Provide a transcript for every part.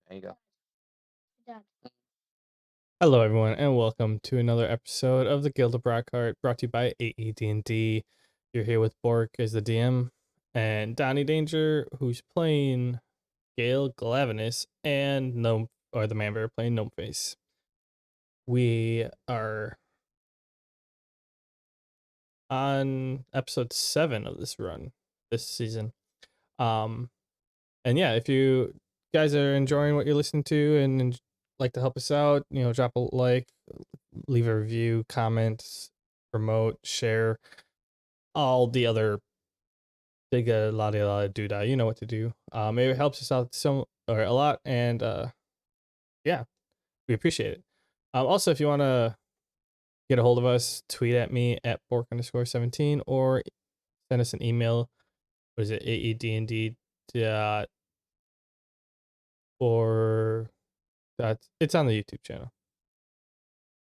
There you go. Hello, everyone, and welcome to another episode of the Guild of Brockheart, brought to you by AED&D. You're here with Bork as the DM, and Donnie Danger, who's playing Gale Glavinus, and Gnome, or the man bear playing Gnomeface. We are on episode 7 of this run, this season. And yeah, if you guys are enjoying what you're listening to and like to help us out, drop a like, leave a review, comment, promote, share, all the other big la doodah. You know what to do. Maybe it helps us out a lot, and yeah, we appreciate it. Also, if you want to get a hold of us, tweet at me at bork_17 or send us an email. What is it? AEDND dot or it's on the YouTube channel,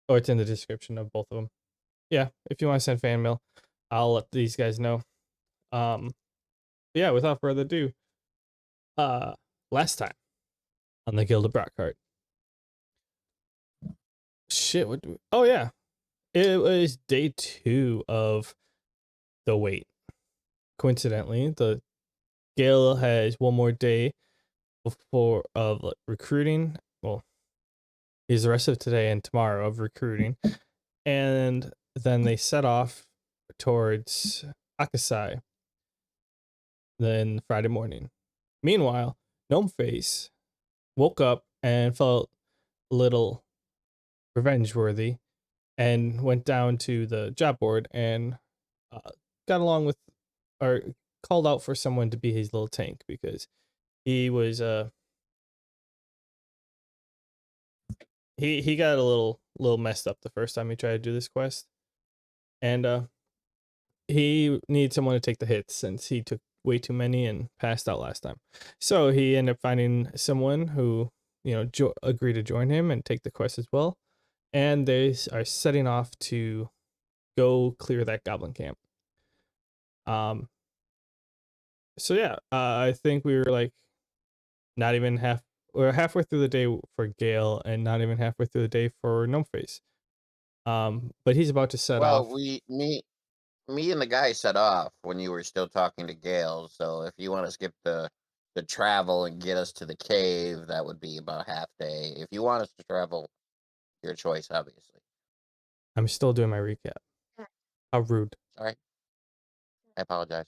or it's in the description of both of them. Yeah, if you want to send fan mail, I'll let these guys know. Yeah, without further ado, last time on the Guild of Brockheart. Shit, oh yeah, it was day 2 of the wait. Coincidentally, the Gale has one more day before of recruiting. Well, he's the rest of today and tomorrow of recruiting, and then they set off towards Akasai then Friday morning. Meanwhile, Gnomeface woke up and felt a little revenge worthy and went down to the job board and got along with, or called out for someone to be his little tank, because he was he got a little messed up the first time he tried to do this quest, and he needed someone to take the hits since he took way too many and passed out last time. So he ended up finding someone who agreed to join him and take the quest as well, and they are setting off to go clear that goblin camp. So yeah, I think we were like not even we're halfway through the day for Gale and not even halfway through the day for Gnomeface. But he's about to set Well, off. me and the guy set off when you were still talking to Gale. So if you want to skip the travel and get us to the cave, that would be about half day. If you want us to travel, your choice, obviously. I'm still doing my recap. How rude. Sorry, I apologize.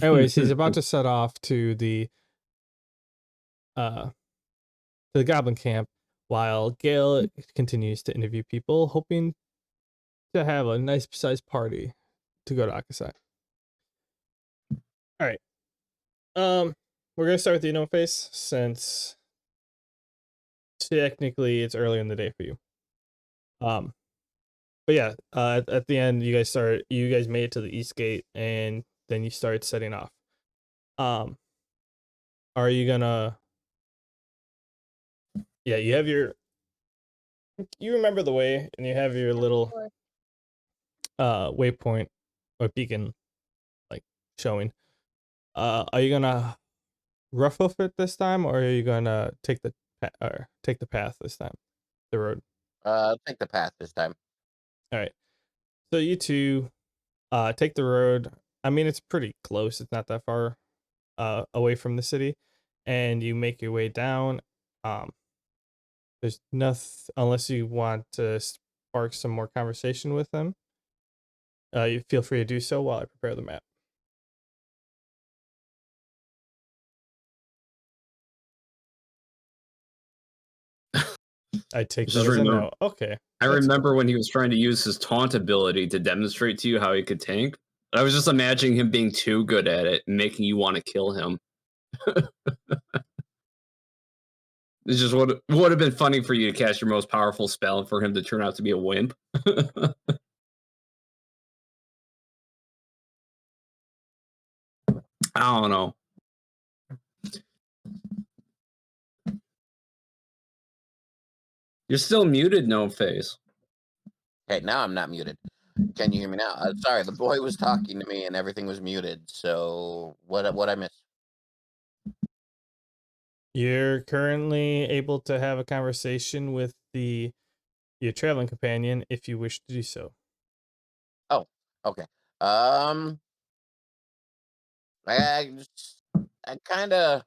Anyways, he's about to set off to the goblin camp while Gale continues to interview people, hoping to have a nice sized party to go to Akasai. All right. We're gonna start with the Gnomeface, since technically it's early in the day for you. But yeah, at the end, you guys made it to the east gate, and then you started setting off. Are you gonna? Yeah, you remember the way, and you have your little waypoint or beacon like showing. Are you gonna rough hoof it this time, or are you gonna take the path this time, the road? Take the path this time. All right. So you two take the road. I mean, it's pretty close. It's not that far away from the city, and you make your way down. There's nothing, unless you want to spark some more conversation with them. You feel free to do so while I prepare the map. I take that as a no. Okay. I remember when he was trying to use his taunt ability to demonstrate to you how he could tank. I was just imagining him being too good at it and making you want to kill him. It's just would have been funny for you to cast your most powerful spell and for him to turn out to be a wimp. I don't know. You're still muted, Gnomeface. Okay, now I'm not muted. Can you hear me now? Sorry, the boy was talking to me and everything was muted. So what I missed? You're currently able to have a conversation with your traveling companion if you wish to do so. Oh, okay. Um, I kind of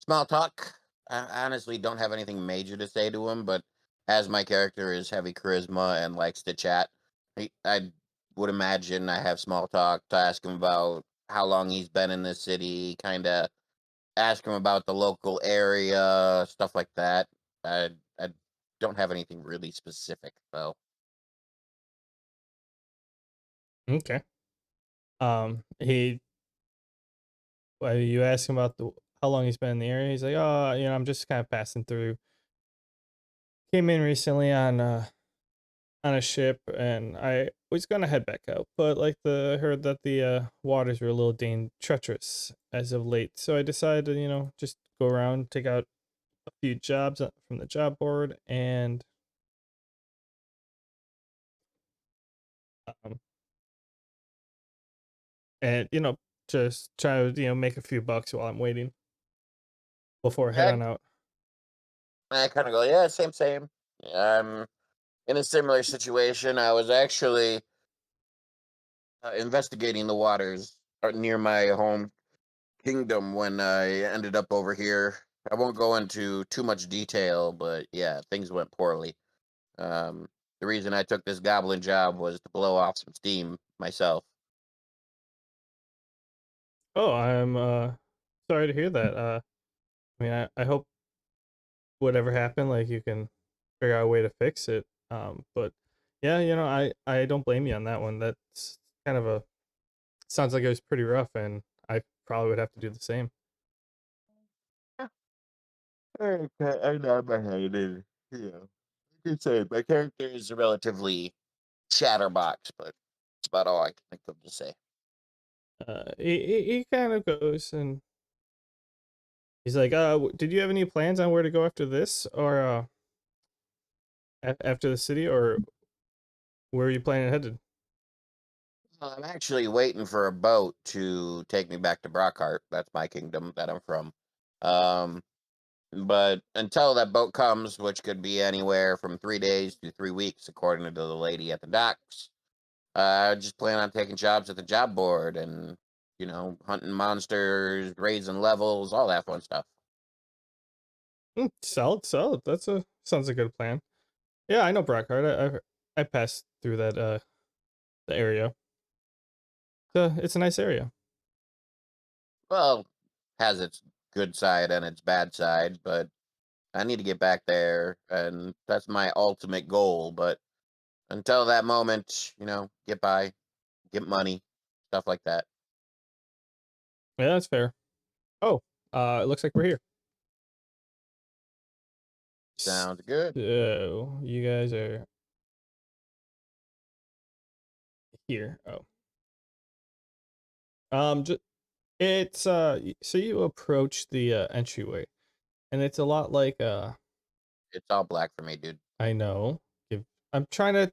small talk. I honestly don't have anything major to say to him, but as my character is heavy charisma and likes to chat, I would imagine I have small talk to ask him about how long he's been in this city, kind of ask him about the local area, stuff like that. I don't have anything really specific though. Okay. He Well, you ask him about how long he's been in the area. He's like, oh, I'm just kind of passing through. Came in recently on a ship, and I was gonna head back out, but like I heard that the waters were a little treacherous as of late, so I decided to just go around, take out a few jobs from the job board, um, and just try to make a few bucks while I'm waiting before I head Yeah, on out. I kind of go, yeah, same, same. I'm in a similar situation. I was actually investigating the waters near my home kingdom when I ended up over here. I won't go into too much detail, but yeah, things went poorly. The reason I took this goblin job was to blow off some steam myself. Oh, I'm sorry to hear that. I mean, I hope whatever happened, like you can figure out a way to fix it. But yeah, I don't blame you on that one. That's kind of a sounds like it was pretty rough, and I probably would have to do the same. I nod my head and, you know, like I said, my character is relatively chatterbox, but that's about all I can think of to say. He kind of goes and he's like, did you have any plans on where to go after this, or after the city, or where are you planning headed?" I'm actually waiting for a boat to take me back to Brockheart. That's my kingdom that I'm from. Um, but until that boat comes, which could be anywhere from 3 days to 3 weeks, according to the lady at the docks, I just plan on taking jobs at the job board and, hunting monsters, raising levels, all that fun stuff. Solid, solid. That's a sounds like a good plan. Yeah, I know Brockheart. I passed through that the area. It's a nice area. Well, has its good side and its bad side, but I need to get back there, and that's my ultimate goal. But until that moment, get by, get money, stuff like that. Yeah, that's fair. Oh, it looks like we're here. Sounds good. So you guys are here. Oh, just it's so you approach the entryway, and it's a lot like It's all black for me, dude. I know. I'm trying to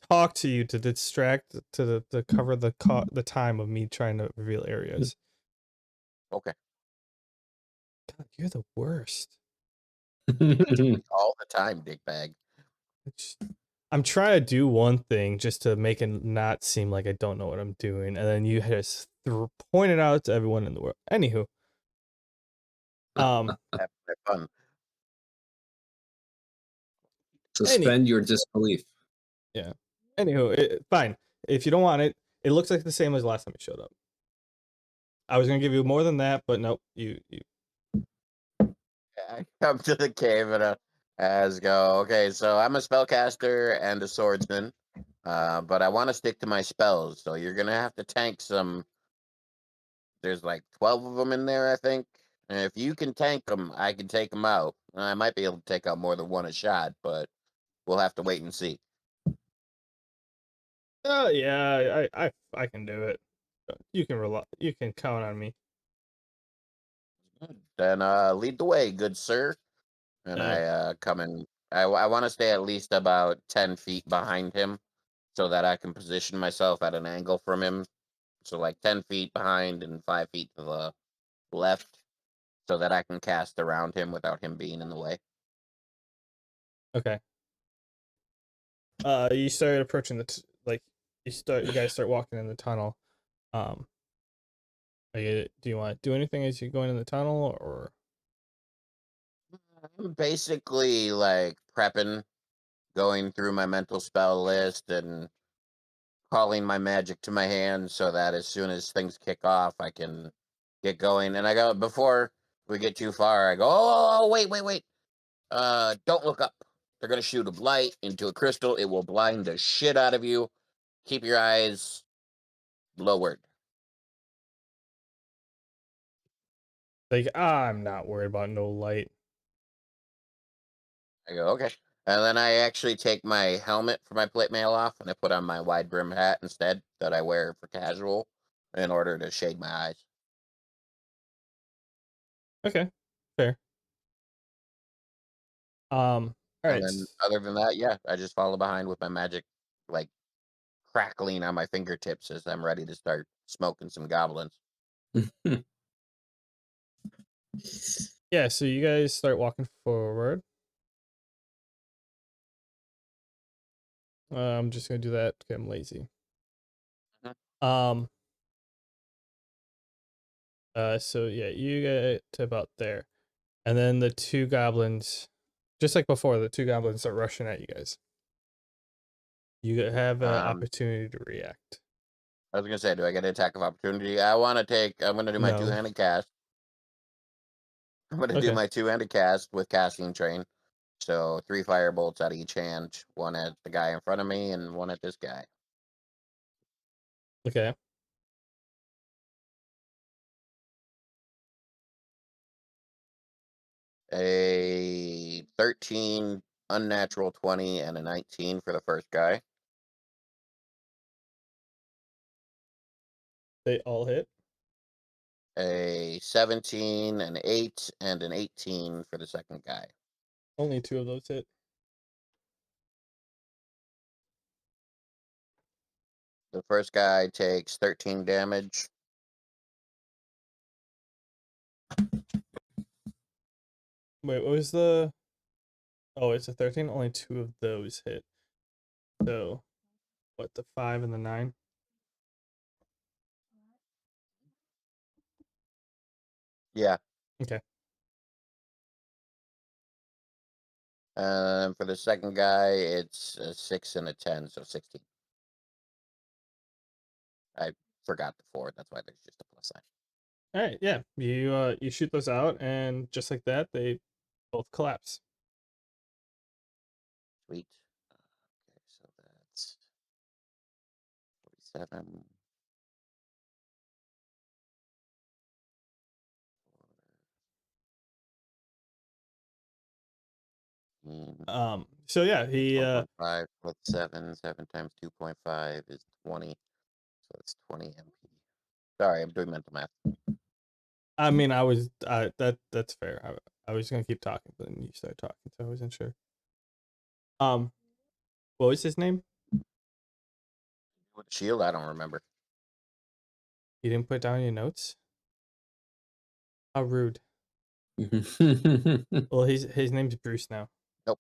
talk to you to distract to cover the time of me trying to reveal areas. Okay. God, you're the worst. All the time, dickbag. It's- I'm trying to do one thing just to make it not seem like I don't know what I'm doing, and then you just point it out to everyone in the world. Anywho, um, Have fun. any Suspend your disbelief. yeah. Anywho, fine. If you don't want it, it looks like the same as last time you showed up. I was gonna give you more than that, but nope. You. I come to the cave and as go. Okay, so I'm a spellcaster and a swordsman, but I want to stick to my spells. So you're gonna have to tank some. There's like 12 of them in there, I think. And if you can tank them, I can take them out. I might be able to take out more than one a shot, but we'll have to wait and see. Oh yeah, I can do it. You can rely. You can count on me. Then lead the way, good sir. And Uh, I come in. I want to stay at least about 10 feet behind him so that I can position myself at an angle from him. So like 10 feet behind and 5 feet to the left. so that I can cast around him without him being in the way. Okay. You start approaching you guys start walking in the tunnel. Do you want to do anything as you're going in the tunnel, or? I'm basically like prepping, going through my mental spell list and calling my magic to my hand so that as soon as things kick off, I can get going. And I go, before we get too far, I go, oh, wait. Don't look up. They're going to shoot a light into a crystal. It will blind the shit out of you. Keep your eyes lowered. Like, I'm not worried about no light. I go, okay. And then I actually take my helmet for my plate mail off and I put on my wide brim hat instead that I wear for casual in order to shade my eyes. Okay, fair. All And right. then other than that, yeah, I just follow behind with my magic, like crackling on my fingertips as I'm ready to start smoking some goblins. Yeah, so you guys start walking forward. I'm just gonna do that because I'm lazy. Mhm. So yeah, you get to about there, and then the two goblins, just like before, the two goblins start rushing at you guys. You have an Um, opportunity to react. I was gonna say, do I get an attack of opportunity? I'm gonna do my No. two-handed cast. I'm gonna do Okay. my two-handed cast with casting train. So 3 fire bolts out of each hand, one at the guy in front of me and one at this guy. Okay. A 13 unnatural 20 and a 19 for the first guy. They all hit. A 17, an 8, and an 18 for the second guy. Only two of those hit. The first guy takes 13 damage. Wait, what was the? Oh, it's a 13. Only two of those hit. So, what, the 5 and the 9? Yeah. Okay. And for the second guy, it's a 6 and a 10, so 16. I forgot the 4. That's why there's just a plus sign. All right. Yeah. You shoot those out, and just like that, they both collapse. Sweet. Okay, so that's 47. So yeah, he 4.5 plus 7. 7 times 2.5 is 20. So it's 20 MP. Sorry, I'm doing mental math. I mean, I was that's fair. I was gonna keep talking, but then you started talking, so I wasn't sure. What was his name? With the shield, I don't remember. You didn't put down your notes. How rude. Well, his name's Bruce now. Nope.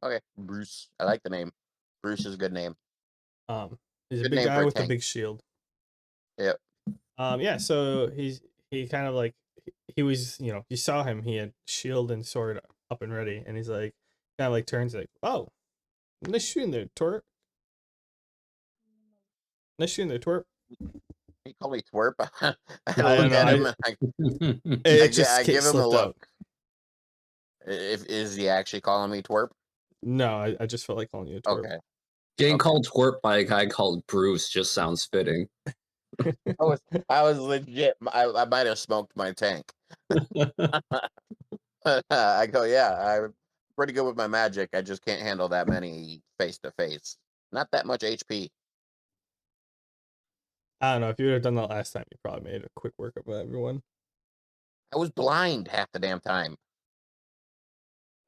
Okay, Bruce. I like the name. Bruce is a good name. He's a Good big name guy for a with a tank. big shield. Yep. Yeah. So he kind of like he was, you saw him. He had shield and sword up and ready, and he's like kind of like turns like, oh, nice shooting there, twerp. Nice shooting there, twerp. He called me twerp. I I don't look know. at him and It just I give him a slipped out. look. If is he actually calling me twerp? No, I just felt like calling you a twerp. Okay. Getting Okay. called twerp by a guy called Bruce just sounds fitting. I was legit. I might have smoked my tank. I go, yeah, I'm pretty good with my magic. I just can't handle that many face to face. Not that much HP. I don't know. If you would have done that last time, you probably made a quick work of everyone. I was blind half the damn time.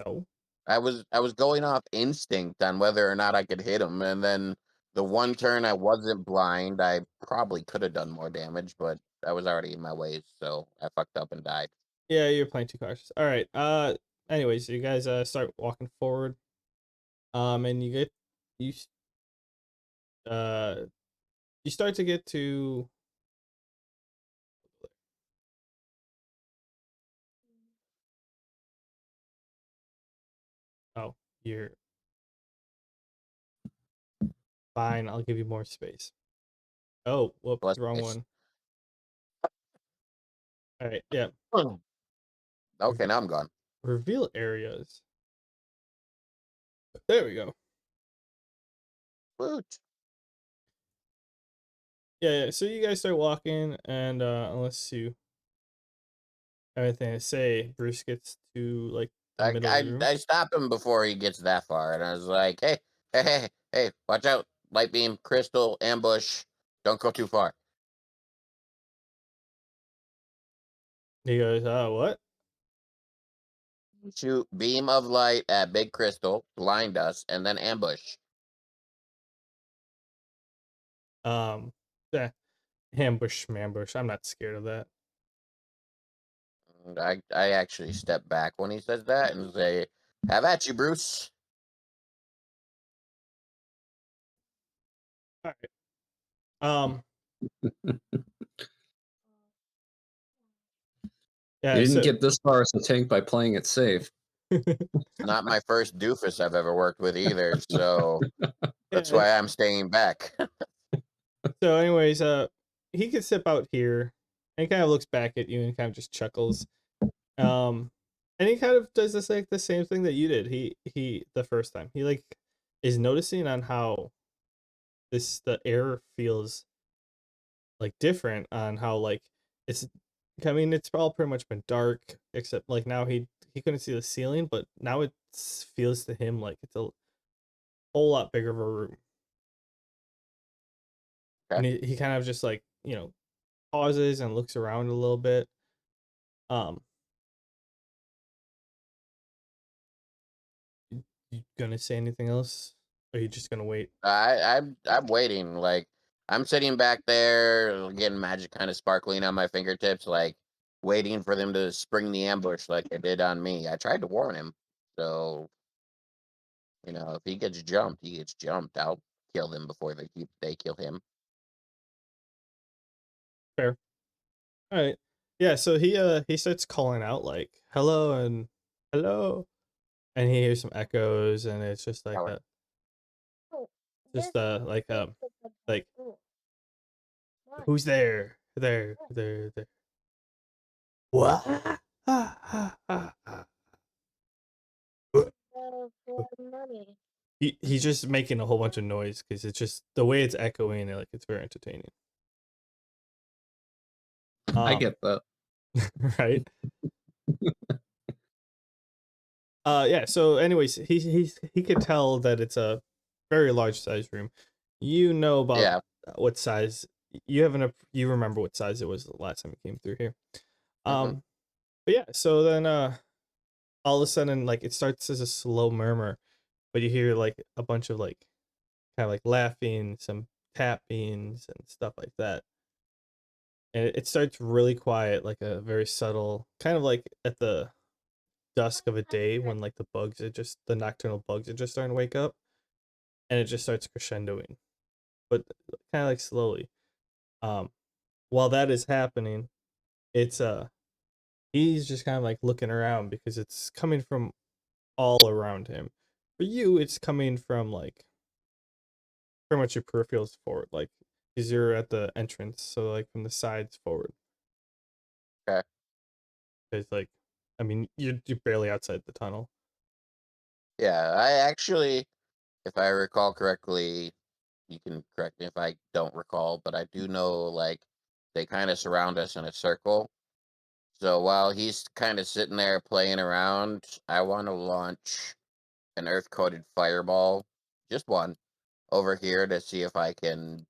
No. I was going off instinct on whether or not I could hit him, and then the one turn I wasn't blind, I probably could have done more damage, but I was already in my ways, so I fucked up and died. Yeah, you're playing too cautious. All right. Anyways, you guys start walking forward. And you s- uh you start to get to oh, you're fine. I'll give you more space. Oh, whoops, Plus wrong space. one. All right. Yeah. Okay, now I'm gone. Reveal areas. There we go. Woot. Yeah. So you guys start walking, and unless you have anything to say, Bruce gets to like the I, middle of the I room. I stop him before he gets that far, and I was like, hey, watch out! Light beam, crystal, ambush. Don't go too far. He goes, what? Shoot beam of light at big crystal, blind us, and then ambush. Yeah, ambush, mambush. I'm not scared of that. And I actually step back when he says that and say, "Have at you, Bruce." All right. Um, You yeah. didn't So get this far as a tank by playing it safe. It's not my first doofus I've ever worked with either, so that's yeah. why I'm staying back. So, anyways, he can step out here, and he kind of looks back at you and kind of just chuckles. Um, and he kind of does this like the same thing that you did. He the first time he like is noticing on how the air feels like different on how like it's. I mean, it's all pretty much been dark except like now he couldn't see the ceiling, but now it feels to him like it's a whole lot bigger of a room. Okay. And he kind of just like pauses and looks around a little bit. Um, you gonna say anything else? Or are you just gonna wait? I'm waiting. Like I'm sitting back there, getting magic kind of sparkling on my fingertips, like waiting for them to spring the ambush like they did on me. I tried to warn him, so if he gets jumped, he gets jumped. I'll kill them before they kill him. Fair. All right. Yeah. So he starts calling out like hello and hello, and he hears some echoes, and it's just like Power. a just like who's there? There. What? He's just making a whole bunch of noise because it's just the way it's echoing. Like it's very entertaining. I Um. get that. Right. Yeah, so anyways, he could tell that it's a very large size room. You know about Yeah. what size you remember what size it was the last time you came through here. Hmm. Um but yeah, so then all of a sudden like it starts as a slow murmur, but you hear like a bunch of like kind of like laughing, some tappings and stuff like that. And it starts really quiet, like a very subtle, kind of like at the dusk of a day when like the nocturnal bugs are just starting to wake up, and it just starts crescendoing, but kind of like slowly. Um, while that is happening, it's he's just kind of like looking around because it's coming from all around him. For you, it's coming from like pretty much your peripherals forward, like because you're at the entrance, so like from the sides forward. Okay. It's like, I mean, you're barely outside the tunnel. Yeah. I actually, if I recall correctly, you can correct me if I don't recall, but I do know like they kind of surround us in a circle. So while he's kind of sitting there playing around, I want to launch an earth coated fireball, just one, over here to see if I can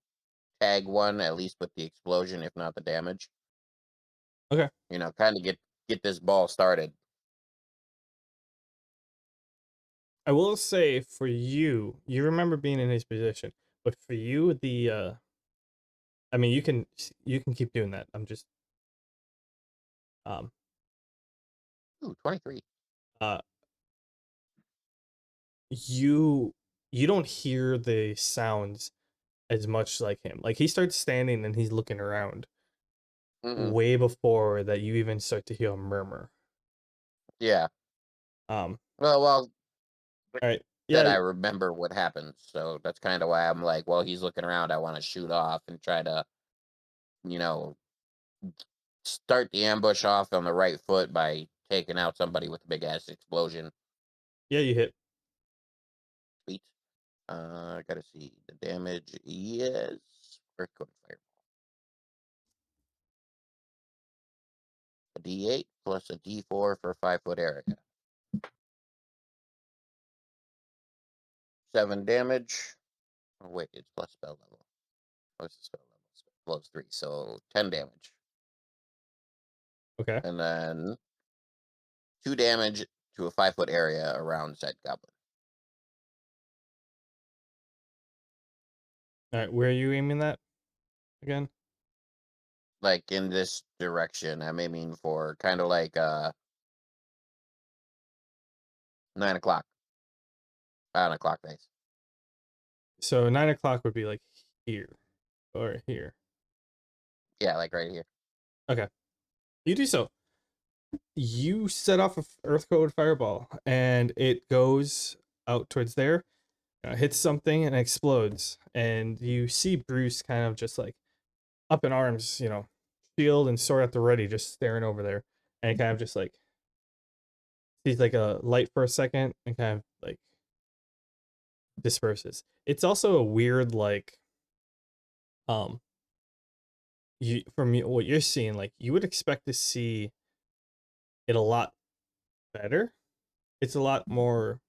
tag one at least with the explosion, if not the damage. Okay. Kind of get this ball started. I will say for you, you remember being in his position, but for you, I mean, you can keep doing that. I'm just um Ooh, 23. Uh, you don't hear the sounds as much like him. Like he starts standing and he's looking around Mm-hmm. way before that you even start to hear a murmur. Yeah. Um. Well, All right. that Yeah. I remember what happens. So that's kind of why I'm like, well, he's looking around. I want to shoot off and try to, you know, start the ambush off on the right foot by taking out somebody with a big ass explosion. Yeah. You hit. Sweet. I gotta see the damage. Yes. Earthquake fireball. A D8 plus a D4 for a 5-foot area. 7 damage. Oh, wait, it's plus spell level. What's the spell level? Plus 3, so 10 damage. Okay. And then 2 damage to a 5-foot area around said goblin. All right. Where are you aiming that again? Like in this direction, I'm aiming for kind of like 9 o'clock. On a clock face. So 9 o'clock would be like here or here. Yeah, like right here. Okay. You do so. You set off a earthquake fireball and it goes out towards there, hits something and explodes. And you see Bruce kind of just like up in arms, shield and sword at the ready, just staring over there. And he kind of just like sees like a light for a second and kind of like disperses. It's also a weird like um what you're seeing, like you would expect to see it a lot better. It's a lot more.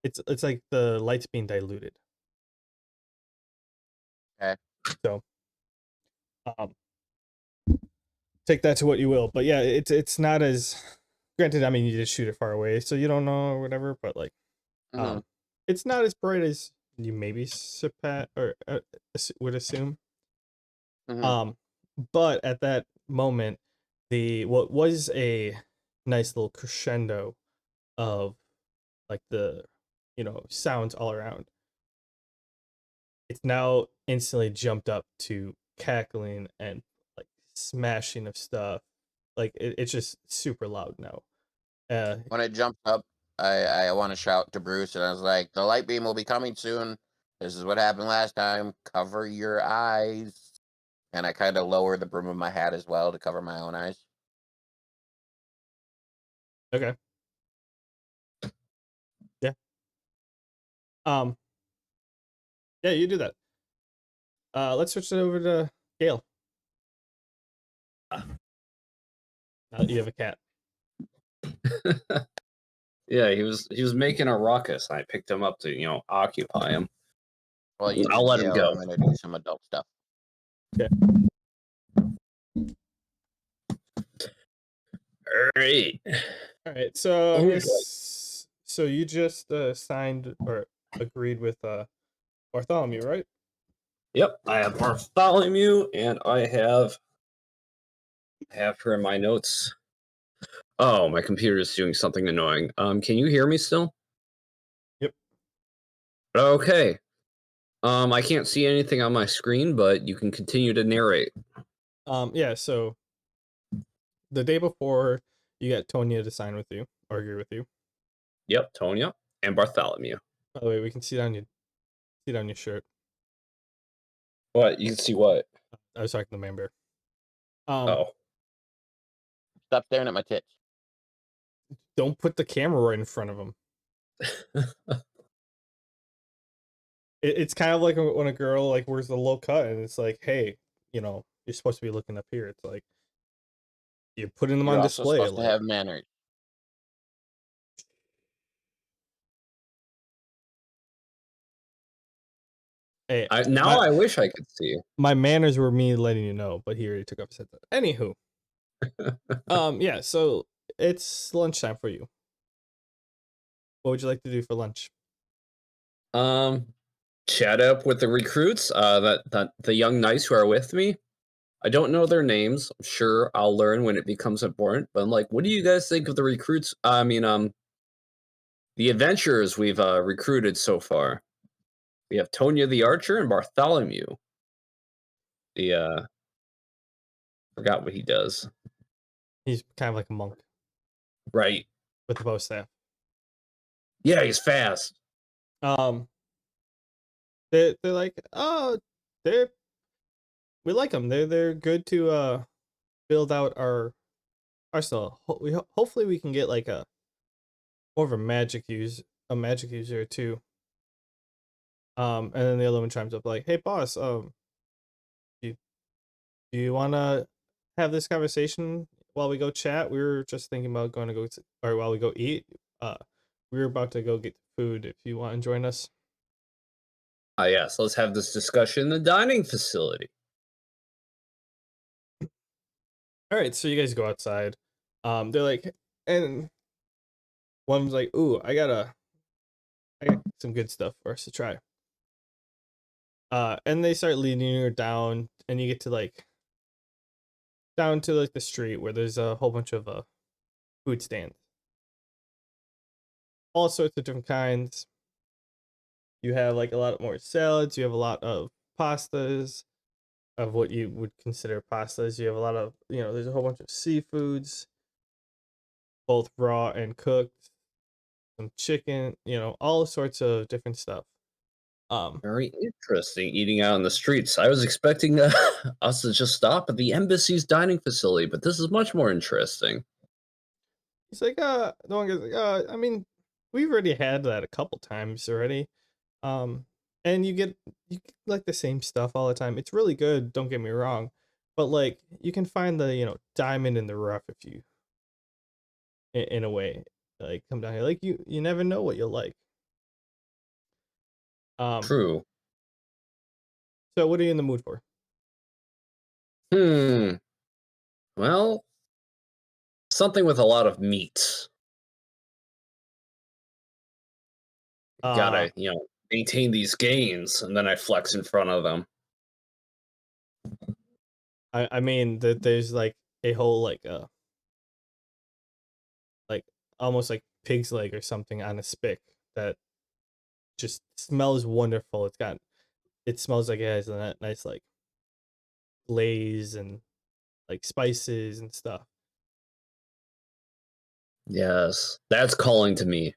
It's like the light's being diluted. Okay. So, um, take that to what you will. But yeah, it's not as. Granted, I mean you just shoot it far away, so you don't know or whatever. But like, Mm-hmm. it's not as bright as you maybe would assume. Mm-hmm. But at that moment, what was a nice little crescendo of like the sounds all around, it's now instantly jumped up to cackling and like smashing of stuff. Like it's just super loud now. When it jumped up, I want to shout to Bruce, and I was like, "The light beam will be coming soon. This is what happened last time. Cover your eyes." And I kind of lower the brim of my hat as well to cover my own eyes. Okay. Yeah. Um. Yeah, you do that. Let's switch it over to Gale. Now that you have a cat. Yeah, he was making a ruckus. I picked him up to occupy him. Well, you I'll do let him Gale. go. I'm going to do some adult stuff. Okay. All right. All right. So I Oh, guess so. You just signed or agreed with Bartholomew, right? Yep, I have Bartholomew, and I have her in my notes. Oh, my computer is doing something annoying. Can you hear me still? Yep. Okay. I can't see anything on my screen, but you can continue to narrate. Yeah. So the day before, you got Tonya to sign with you or agree with you. Yep, Tonya and Bartholomew. By the way, we can see it on your shirt. What? You can see what? I was talking to Man Bear. Oh. Stop staring at my tits. Don't put the camera right in front of him. It's kind of like when a girl like wears the low cut and it's like, hey, you're supposed to be looking up here. It's like you're putting them You're on also display. supposed to Like, have manners. hey, Now I wish I could see. my manners were me letting you know, but he already took off his headset. Anywho, yeah. So it's lunchtime for you. What would you like to do for lunch? Chat up with the recruits, the young knights who are with me. I don't know their names. I'm sure I'll learn when it becomes important. But I'm like, what do you guys think of the recruits? I mean, the adventurers we've recruited so far. We have Tonya the Archer and Bartholomew. The forgot what he does. He's kind of like a monk Right. with a bow staff. Yeah, he's fast. They're like, oh, they're we like them. They're good to build out our arsenal. Hopefully we can get like a more of a magic user too. And then the other one chimes up like, hey boss, do you wanna have this conversation while we go chat? We were just thinking about going to go or while we go eat. Uh we were about to go get food if you want to join us. Yes, let's have this discussion in the dining facility. All right, so you guys go outside. They're like, and one's like, ooh, I got some good stuff for us to try. And they start leading you down, and you get to like down to like the street where there's a whole bunch of food stands, all sorts of different kinds. You have like a lot more salads. You have a lot of pastas, of what you would consider pastas. You have a lot of, there's a whole bunch of seafoods, both raw and cooked, some chicken, all sorts of different stuff. Very interesting. Eating out in the streets. I was expecting us to just stop at the embassy's dining facility, but this is much more interesting. He's like, the one guy's like, I mean, we've already had that a couple times already. And you get like the same stuff all the time. It's really good, don't get me wrong. But like you can find the, diamond in the rough if you in a way. Like come down here. Like you never know what you'll like. True. So what are you in the mood for? Well, something with a lot of meat. Gotta, maintain these gains, and then I flex in front of them. I mean that there's like a whole like almost like pig's leg or something on a spick that just smells wonderful. It smells like it has a nice like glaze and like spices and stuff. Yes, that's calling to me.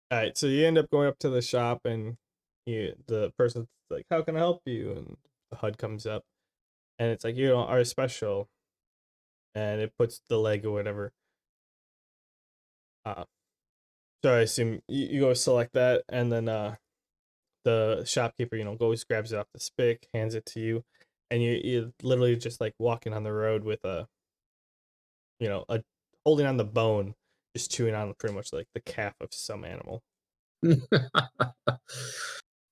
All right, so you end up going up to the shop and the person's like, "How can I help you?" And the HUD comes up and it's like, our special, and it puts the leg or whatever. So I assume you go select that, and then the shopkeeper, goes grabs it off the spick, hands it to you, and you literally just like walking on the road with a holding on the bone, just chewing on pretty much like the calf of some animal.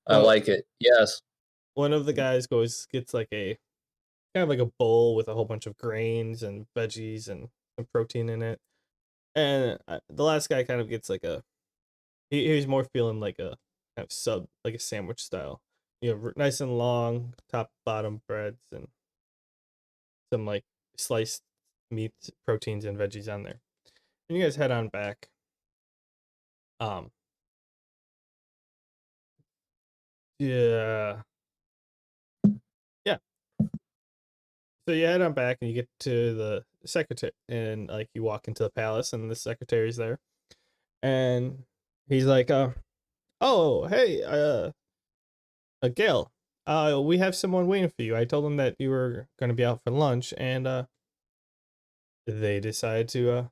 I like it. Yes. One of the guys gets like a kind of like a bowl with a whole bunch of grains and veggies and some protein in it, and the last guy kind of gets like he's more feeling like a kind of sub, like a sandwich style, nice and long, top bottom breads and some like sliced meat, proteins and veggies on there. And you guys head on back. Yeah. Yeah. So you head on back and you get to the secretary, and like you walk into the palace and the secretary's there. And he's like, oh, hey, Gale, we have someone waiting for you. I told them that you were going to be out for lunch, and they decided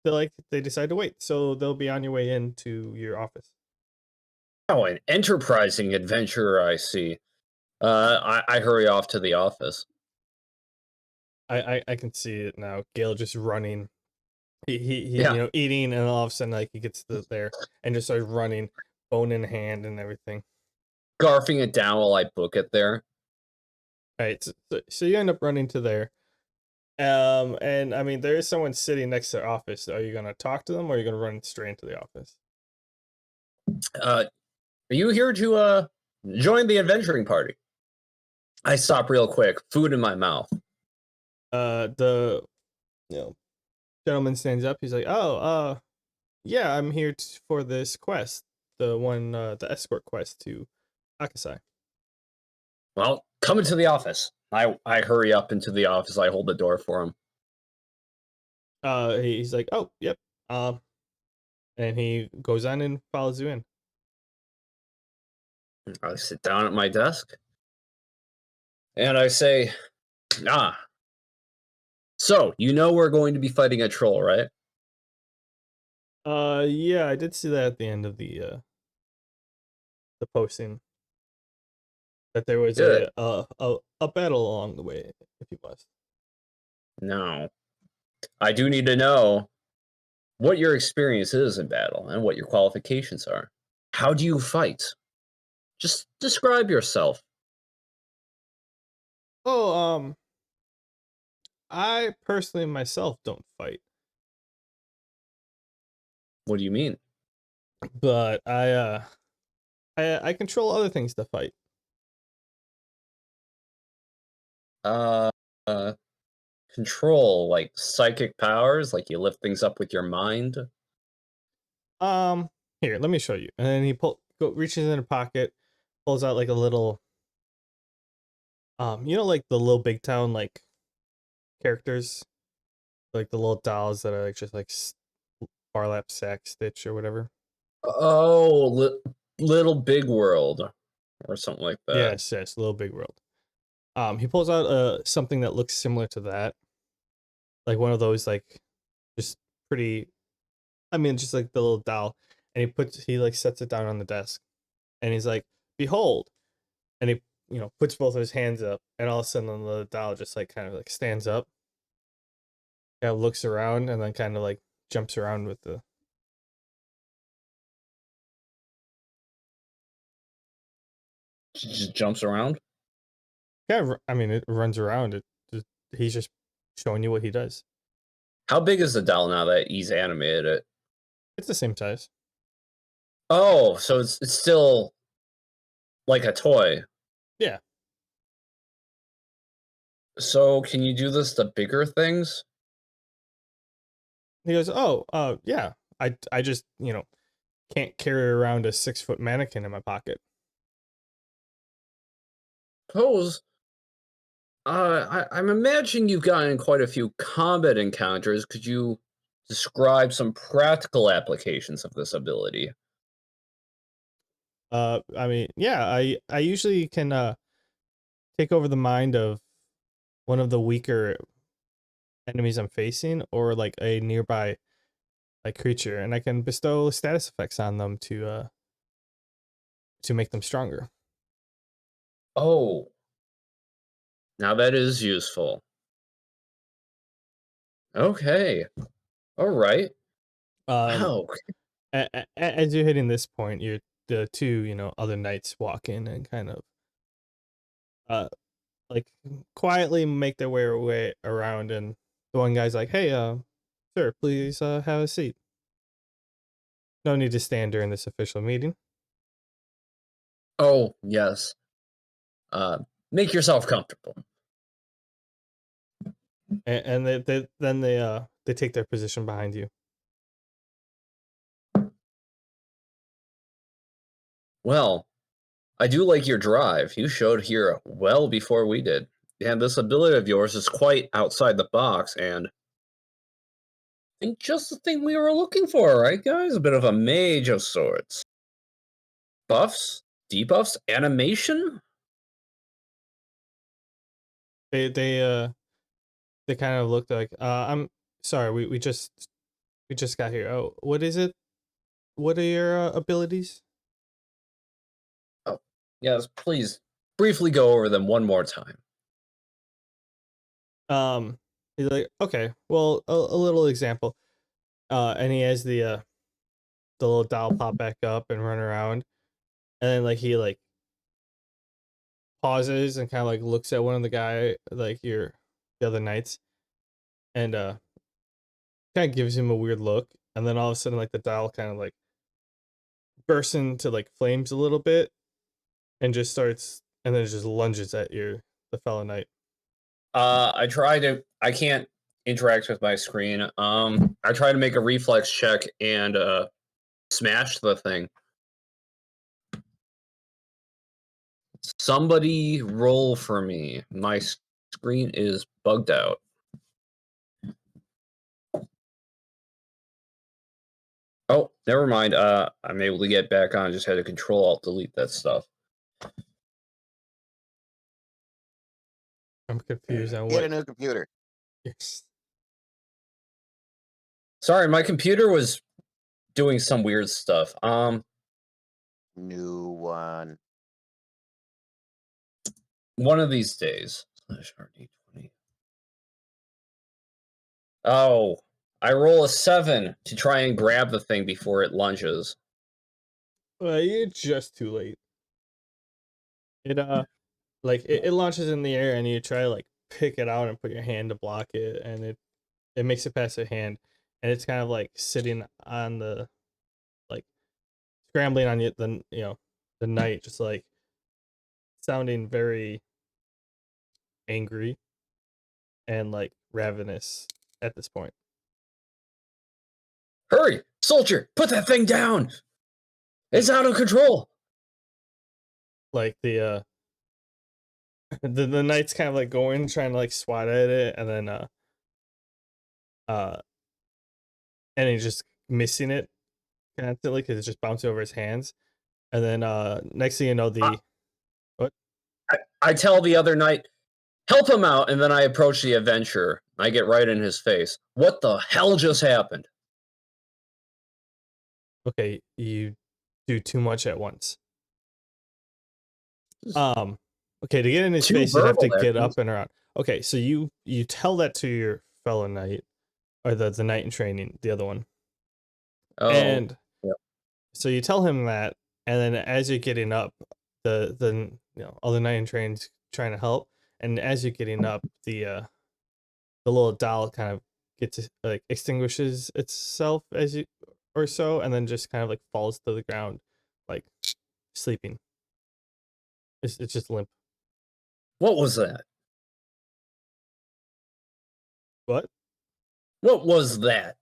they decided to wait, so they'll be on your way into your office. Oh, an enterprising adventurer, I see. I hurry off to the office. I can see it now. Gale just running. He Yeah. eating, and all of a sudden like he gets there and just starts running, bone in hand and everything. Scarfing it down while I book it there. All right, so you end up running to there. And I mean, there is someone sitting next to their office. Are you gonna talk to them, or are you gonna run straight into the office? Are you here to join the adventuring party? I stop real quick. Food in my mouth. The gentleman stands up. He's like, "Oh, yeah, I'm here for this quest, the escort quest to Akasai." Well, come into the office. I hurry up into the office. I hold the door for him. He's like, "Oh, yep." And he goes on and follows you in. I sit down at my desk and I say, "Ah, so you know we're going to be fighting a troll, right?" Yeah, I did see that at the end of the posting that there was Good. a battle along the way, if you must. No, I do need to know what your experience is in battle and what your qualifications are. How do you fight? Just describe yourself. Oh, I personally myself don't fight, What do you mean? but I control other things to fight. Uh, uh, Control, like psychic powers, like you lift things up with your mind. Here, let me show you. And then he reaches in a pocket, pulls out like a little, like the little Big Town like characters, like the little dolls that are like just like Barlap Sack Stitch or whatever. Oh, little big world, or something like that. Yes, Little Big World. He pulls out something that looks similar to that, like one of those like just pretty. I mean, just like the little doll, and he like sets it down on the desk, and he's like, "Behold," and he puts both of his hands up, and all of a sudden the doll just like kind of like stands up, kind of looks around, and then kind of like jumps around with the. Just jumps around. Yeah, I mean, it runs around. He's just showing you what he does. How big is the doll now that he's animated it? It's the same size. Oh, so it's still like a toy. Yeah. So can you do this to bigger things? He goes, "Oh, yeah. I just can't carry around a 6-foot mannequin in my pocket." Suppose. I'm imagining you've gotten quite a few combat encounters. Could you describe some practical applications of this ability? I mean, yeah. I usually can take over the mind of one of the weaker enemies I'm facing, or like a nearby like creature, and I can bestow status effects on them to make them stronger. Oh, now that is useful. Okay. All right. Um, Wow. as you're hitting this point, the two other knights walk in and kind of uh like quietly make their way around, and the one guy's like, "Hey, sir, please have a seat. No need to stand during this official meeting." Oh, yes. Uh, Make yourself comfortable. And they take their position behind you. Well, I do like your drive. You showed here well before we did. And this ability of yours is quite outside the box, and I think just the thing we were looking for, right, guys? A bit of a mage of sorts. Buffs, debuffs, animation. They kind of looked like, I'm sorry, we just got here. Oh, what is it? What are your abilities? Oh, yes, please briefly go over them one more time. Um, he's like, "Okay, well, a little example." And he has the little doll pop back up and run around, and then like he like pauses and kind of like looks at one of the other knights, and kind of gives him a weird look, and then all of a sudden like the doll kind of like bursts into like flames a little bit, and just starts, and then it just lunges at the fellow knight? I can't interact with my screen. I try to make a reflex check and smash the thing. Somebody roll for me. My screen is bugged out. Oh, never mind. I'm able to get back on. Just had to Control-Alt-Delete that stuff. I'm confused on Get what. a new computer. Yes. Sorry, my computer was doing some weird stuff. New one. One of these days. /RD20. Oh, I roll a 7 to try and grab the thing before it lunges. You're just too late. It it launches in the air and you try to like pick it out and put your hand to block it, and it makes it past your hand, and it's kind of like sitting on the like scrambling on the night, just like sounding very angry and like ravenous at this point. Hurry, soldier, put that thing down. It's out of control. Like the knight's kind of like going, trying to like swat at it, and then and he's just missing it constantly because it's just bouncing over his hands. And then next thing you know, what? I tell the other knight, help him out, and then I approach the adventurer. I get right in his face. What the hell just happened? Okay, you do too much at once. Okay, to get in his face, you have to get up and around. Okay, so you tell that to your fellow knight, or the knight in training, the other one. Oh, and yep. So you tell him that, and then as you're getting up, the all the knight in training's trying to help, and as you're getting up, the little doll kind of gets like extinguishes itself and then just kind of like falls to the ground, like sleeping. It's just limp. What was that? What? What was that?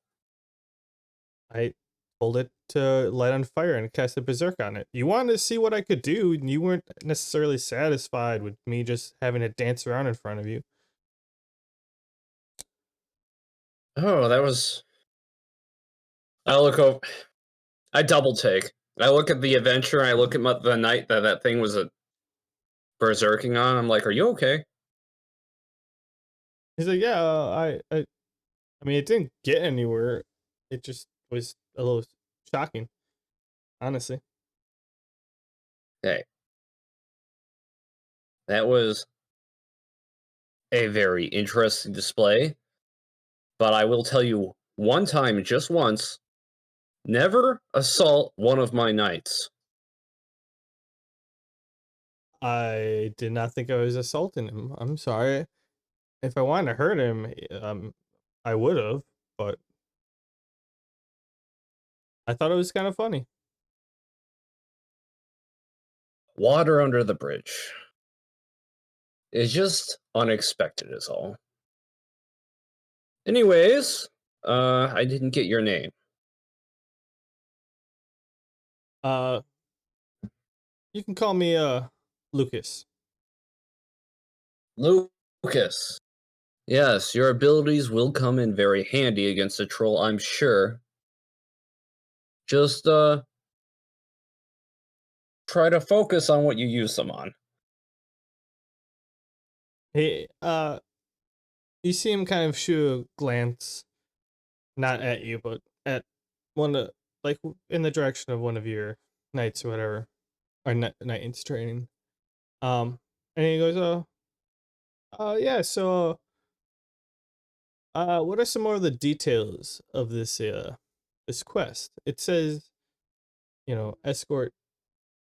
I told it to light on fire and cast a berserk on it. You wanted to see what I could do, and you weren't necessarily satisfied with me just having it dance around in front of you. Oh, that was... I look over... I double take. I look at the adventurer, I look at the knight that thing was berserking on. I'm like, are you okay? He's like, yeah, I mean, it didn't get anywhere. It just was a little shocking, honestly. Hey. That was a very interesting display. But I will tell you one time, just once, never assault one of my knights. I did not think I was assaulting him. I'm sorry. If I wanted to hurt him, I would have, but I thought it was kind of funny. Water under the bridge. It's just unexpected is all. Anyways, I didn't get your name. You can call me Lucas. Lucas. Yes, your abilities will come in very handy against a troll, I'm sure. Just, try to focus on what you use them on. Hey, you see him kind of shoot a glance, not at you, but at like in the direction of one of your knights or whatever, or knights training. And he goes, yeah, so, what are some more of the details of this quest? It says, escort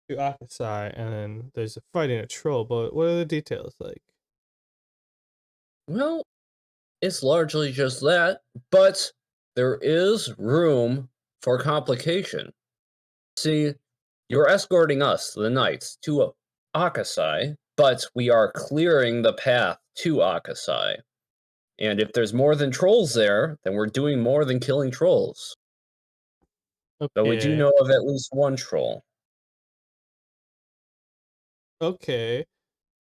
to Akasai, and then there's a fighting a troll, but what are the details like? Well, it's largely just that, but there is room for complication. See, you're escorting us, the knights, to Akasai, but we are clearing the path to Akasai. And if there's more than trolls there, then we're doing more than killing trolls. But we do Okay. know of at least one troll. Okay.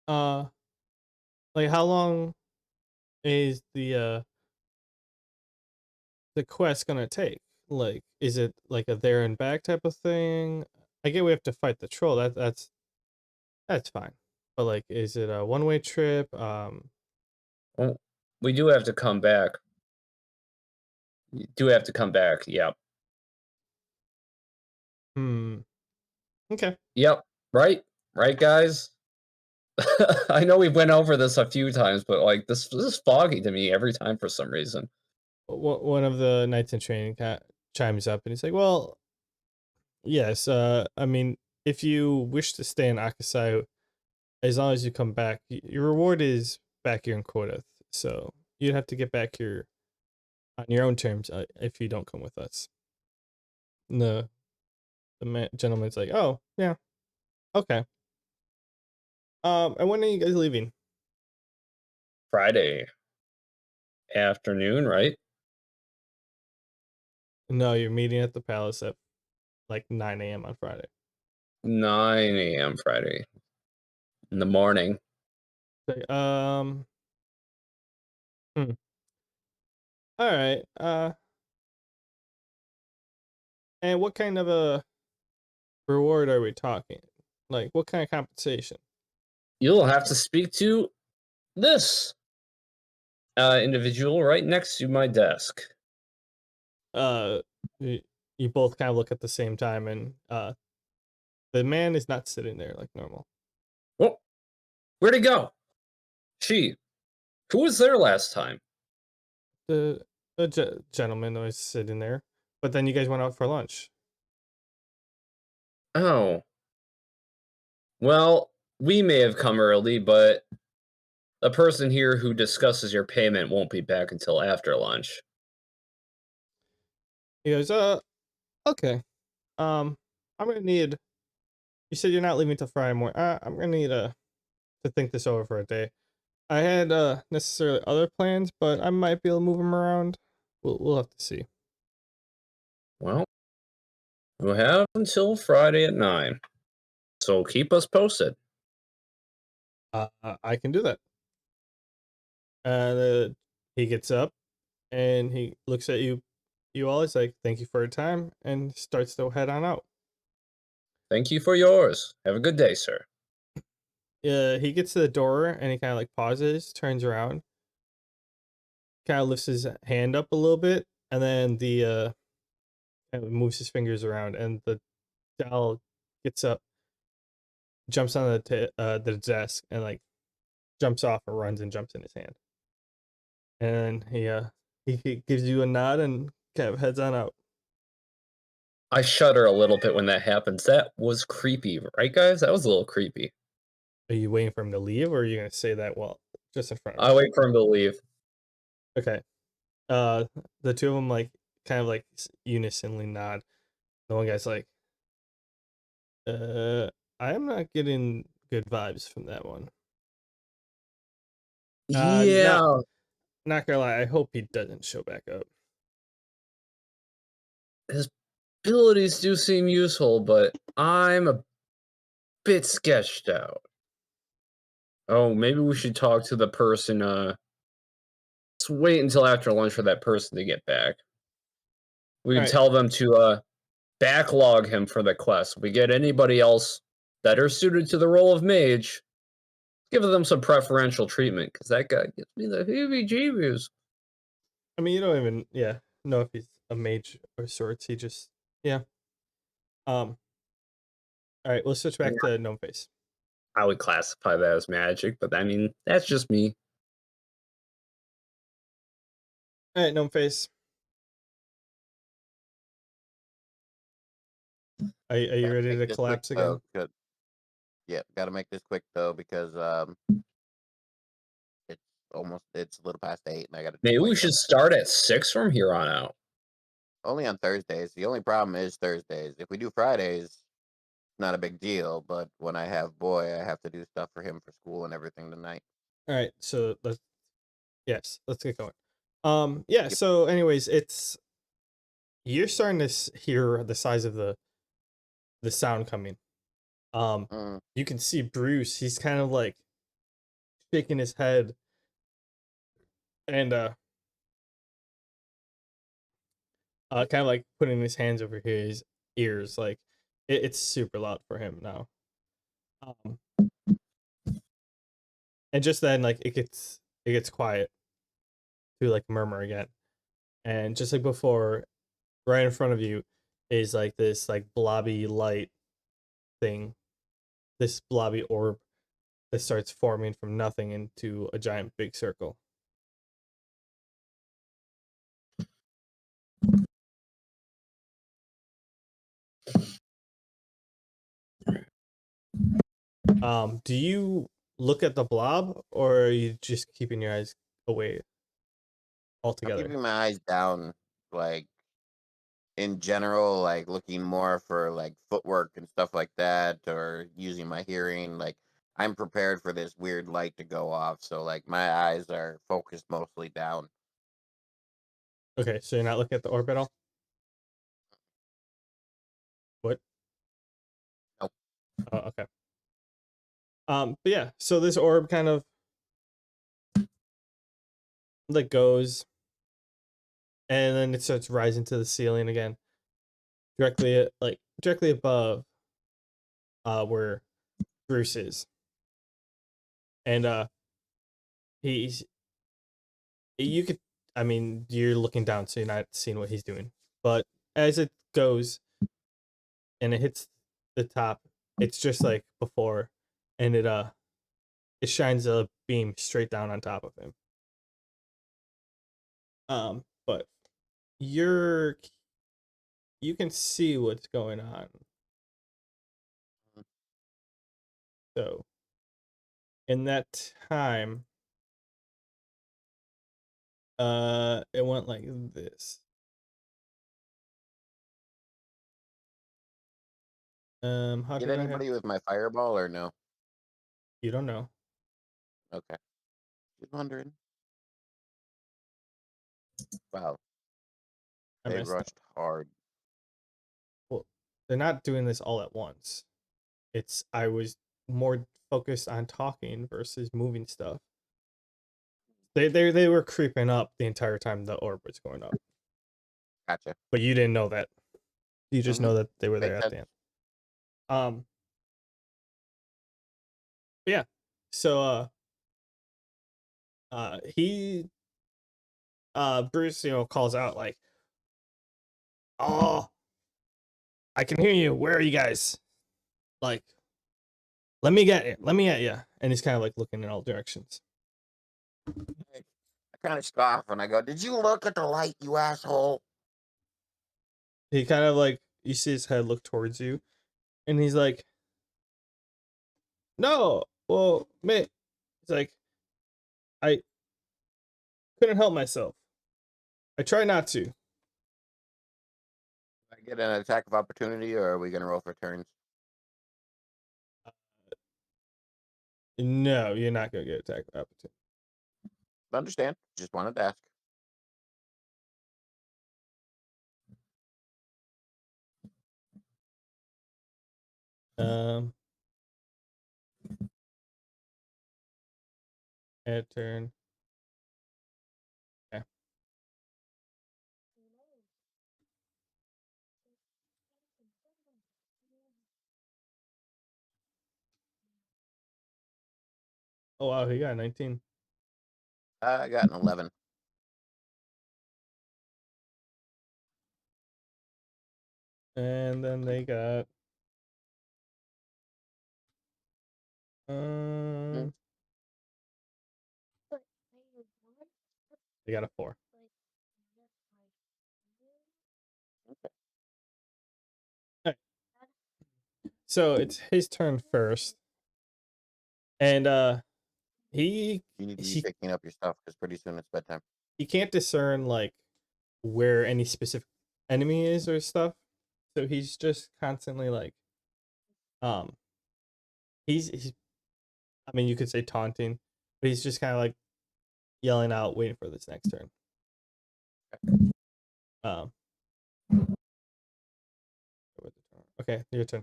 Like how long is the quest gonna take? Like, is it like a there and back type of thing? I get we have to fight the troll. That's fine. But like, is it a one-way trip? Well, we do have to come back. You do have to come back. Yep. Okay. Yep. Right? Right, guys? I know we went over this a few times, but like this is foggy to me every time for some reason. One of the knights in training chimes up and he's like, "Well, yes. I mean, if you wish to stay in Akasai, as long as you come back, your reward is back here in Kodath. So you'd have to get back here on your own terms if you don't come with us." And the gentleman's like, "Oh, yeah, okay. And when are you guys leaving?" Friday afternoon, right? "No, you're meeting at the palace at like 9 a.m. on Friday." 9 a.m. Friday in the morning. Like, hmm. All right. And what kind of a reward are we talking? Like, what kind of compensation? You'll have to speak to this individual right next to my desk. Uh, you both kind of look at the same time, and the man is not sitting there like normal. Well, where'd he go? She. Who was there last time? The gentleman was sitting there, but then you guys went out for lunch. Oh. Well, we may have come early, but the person here who discusses your payment won't be back until after lunch. He goes, okay. I'm gonna need. You said you're not leaving till Friday morning. I'm gonna need to think this over for a day. I had necessarily other plans, but I might be able to move them around. We'll have to see. Well, we'll have until Friday at 9. So keep us posted. I can do that. And he gets up and he looks at you all. He's like, "Thank you for your time," and starts to head on out. Thank you for yours. Have a good day, sir. He gets to the door and he kind of like pauses, turns around, kind of lifts his hand up a little bit, and then the kind of moves his fingers around, and the doll gets up, jumps on the desk, and like jumps off and runs and jumps in his hand. And he gives you a nod and kind of heads on out. I shudder a little bit when that happens. That was creepy, right, guys? That was a little creepy. Are you waiting for him to leave, or are you gonna say that while just in front of I wait for him to leave. him? Okay. The two of them like kind of like unisonly nod. The one guy's like, I am not getting good vibes from that one. Yeah. Not gonna lie, I hope he doesn't show back up. His abilities do seem useful, but I'm a bit sketched out. Oh, maybe we should talk to the person. Let's wait until after lunch for that person to get back. We can Alright. tell them to backlog him for the quest. If we get anybody else better suited to the role of mage, give them some preferential treatment, because that guy gives me the heebie-jeebies. I mean, you don't even know if he's a mage or sorts. He just Alright, let's switch back to Gnomeface. I would classify that as magic, but I mean, that's just me. Alright, Gnomeface. Are you Gotta ready make to this quick, collapse though, again? good. Yeah, gotta make this quick though because it's a little past 8 and I gotta Maybe we wake should up. start at 6 from here on out. Only on Thursdays. The only problem is Thursdays. If we do Fridays, not a big deal. But when I have boy, I have to do stuff for him for school and everything tonight. All right, so let's let's get going. Yeah. Yep. So, anyways, you're starting to hear the size of the sound coming. Mm, You can see Bruce. He's kind of like shaking his head and kind of like putting his hands over his ears. Like it's super loud for him now. Um, and just then, like it gets quiet to like murmur again, and just like before, right in front of you is like this like blobby light thing, this blobby orb that starts forming from nothing into a giant big circle. Do you look at the blob or are you just keeping your eyes away I'm altogether? keeping my eyes down, like in general, like looking more for like footwork and stuff like that, or using my hearing. Like I'm prepared for this weird light to go off, so like my eyes are focused mostly down. Okay, so you're not looking at the orb at all? What? Nope. Oh, okay. But yeah, so this orb kind of like goes and then it starts rising to the ceiling again, directly above where Bruce is. And he's you could I mean, you're looking down so you're not seeing what he's doing. But as it goes and it hits the top, it's just like before and it shines a beam straight down on top of him. But you're you can see what's going on. So in that time, it went like this. How Get did I have? anybody with my fireball or no? You don't know. Okay, just wondering. Wow, I they messed up. rushed hard. Well, they're not doing this all at once. I was more focused on talking versus moving stuff. They were creeping up the entire time the orb was going up, Gotcha. but you didn't know that. You just Mm-hmm. know that they were there Makes at the sense. end. Um, but yeah. So he Bruce, calls out like, "Oh, I can hear you. Where are you guys? Like, let me get you. Let me at you." And he's kind of like looking in all directions. I kind of scoff and I go, "Did you look at the light, you asshole?" He kind of like you see his head look towards you, and he's like, "No, well, mate." He's like, "I couldn't help myself. I try not to." I get an attack of opportunity, or are we gonna roll for turns? No, you're not gonna get attack of opportunity. Understand? Just wanted to ask. Um, End turn. Okay. Oh wow, he got 19. I got an 11. And then they got Mm, um they got a 4. Alright, so it's his turn first. And he You need to be he picking up your stuff because pretty soon it's bedtime. he can't discern like where any specific enemy is or stuff. So he's just constantly like Um, he's I mean, you could say taunting, but he's just kind of like yelling out, waiting for this next turn. Um, okay, your turn.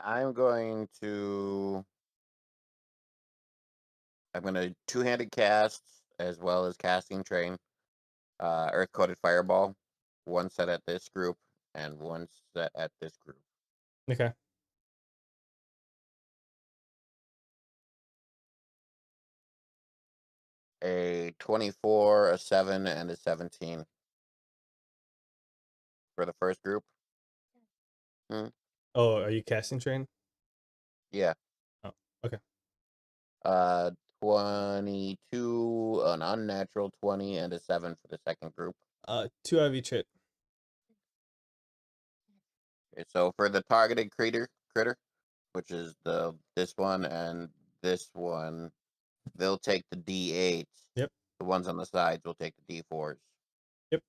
I'm going to two-handed cast as well as casting train. Earth coated fireball. One set at this group and one set at this group. Okay. A 24, a 7, and a 17 for the first group. Oh, are you casting train? Yeah. Oh, okay. 22, an unnatural 20, and a 7 for the second group. 2 of each hit. Okay, so for the targeted critter, which is this one and this one, they'll take the D8. Yep. The ones on the sides will take the D4s. Yep.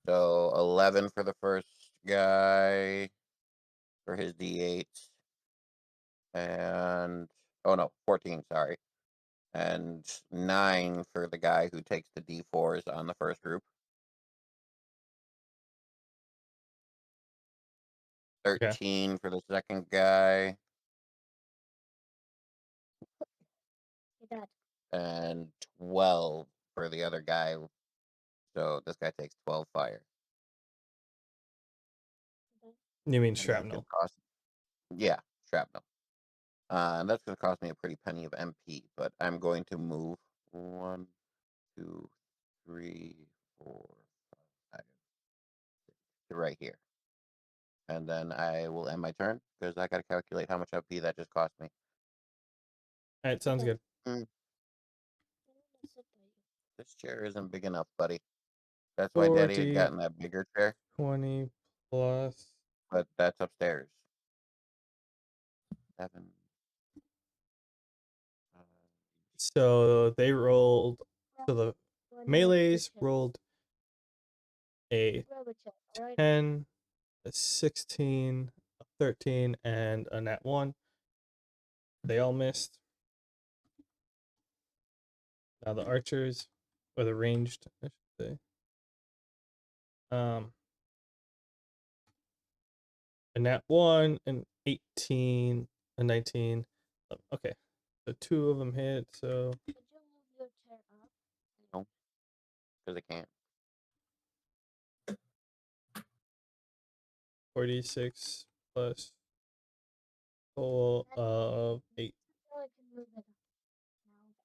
So 11 for the first guy for his D8. And, oh no, 14, sorry. And 9 for the guy who takes the D4s on the first group. 13 for the second guy. And 12 for the other guy. So this guy takes 12 fire. You mean And that's shrapnel? yeah, shrapnel. And that's going to cost me a pretty penny of MP, but I'm going to move 1, 2, 3, 4, 5, 6 to right here. And then I will end my turn because I got to calculate how much MP that just cost me. All right, sounds good. This chair isn't big enough, buddy. That's why Daddy had 40, gotten that bigger chair, 20 plus. but that's upstairs. 7. So they rolled. So the melees rolled a 10, a 16, a 13, and a nat 1. They all missed. Now the archers, or the ranged, I should say. A nat 1, an 18, a 19. Okay, so 2 of them hit. So No, because I can't. 46 plus total of 8.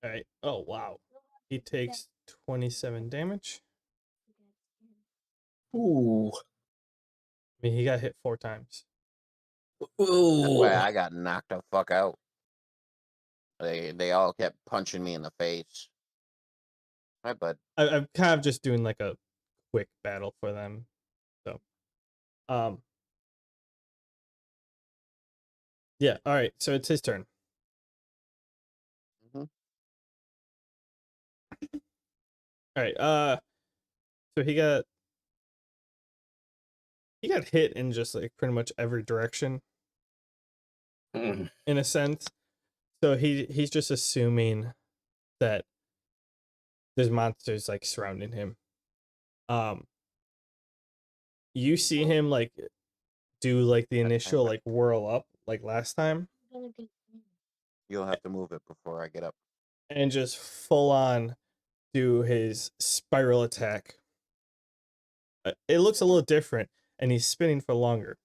All right. Oh wow. He takes 27 damage. Ooh. I mean, he got hit 4 times. That's Ooh. why I got knocked the fuck out. They all kept punching me in the face. Hi, bud. I'm kind of just doing like a quick battle for them. So, yeah. All right. So it's his turn. Mhm. All right. So he got hit in just like pretty much every direction, in a sense. So he's just assuming that there's monsters like surrounding him. You see him like do like the initial like whirl up like last time, You'll have to move it before I get up. and just full on do his spiral attack. It looks a little different, and he's spinning for longer,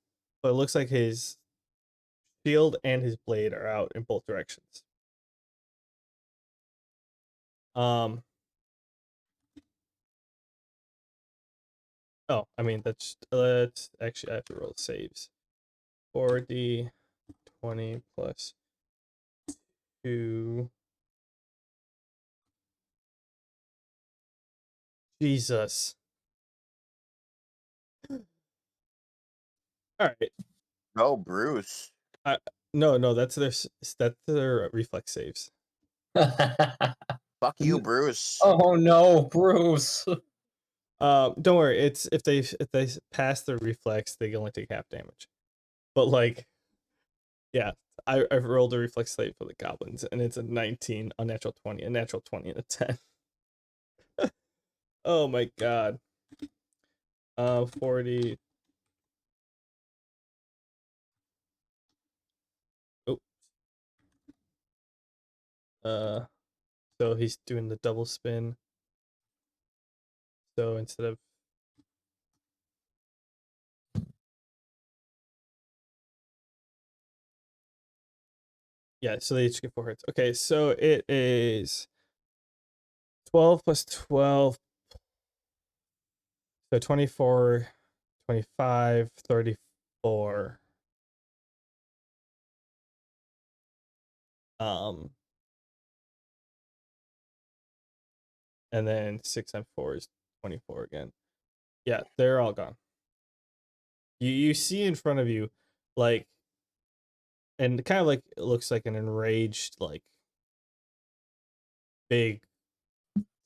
but it looks like his shield and his blade are out in both directions. Oh, I mean that's let's actually I have to roll saves. 4d 20 plus 2. Jesus. All right. Go, Bruce. No, that's their reflex saves. Fuck you, Bruce. Oh no, Bruce. Don't worry. It's if they pass the reflex, they only take half damage. But like, yeah, I've rolled a reflex save for the goblins, and it's a 19, a natural 20, a natural 20, and a 10. Oh my god. 40. Oh, so he's doing the double spin. So instead of so they each get 4 hits. Okay, so it is 12 plus 12. So 24, 25, 34. And then 6 and 4 is 24 again. Yeah, they're all gone. You see in front of you, like, and kind of like it looks like an enraged, like, big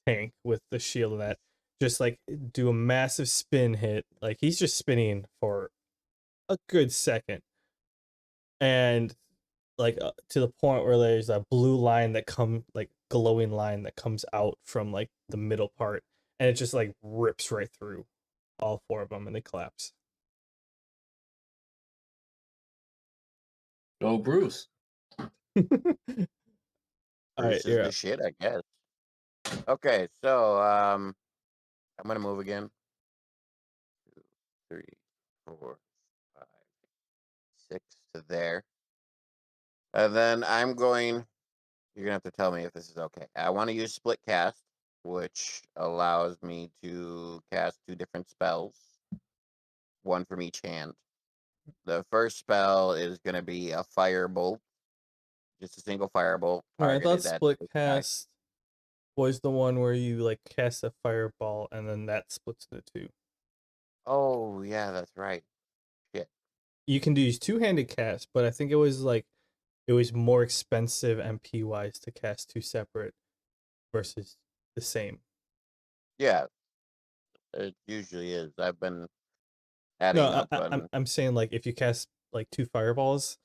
tank with the shield and that, just like do a massive spin hit. Like he's just spinning for a good second, and like to the point where there's a blue line that like glowing line that comes out from like the middle part, and it just like rips right through all 4 of them, and they collapse. Go, Bruce. All right, Bruce is you're the up. shit, I guess. Okay, so I'm gonna move again. 2, 3, 4, 5, 6 to there. And then I'm going. You're gonna have to tell me if this is okay. I want to use split cast, which allows me to cast 2 different spells, one from each hand. The first spell is gonna be a firebolt, just a single firebolt Wait, I thought targeted at split this guy. cast was the one where you like cast a fireball and then that splits into 2. Oh yeah, that's right. Shit. You can use two-handed cast, but I think it was like it was more expensive MP wise to cast 2 separate versus the same. Yeah, it usually is. I've been No, adding up I'm on. I'm saying like if you cast like 2 fireballs,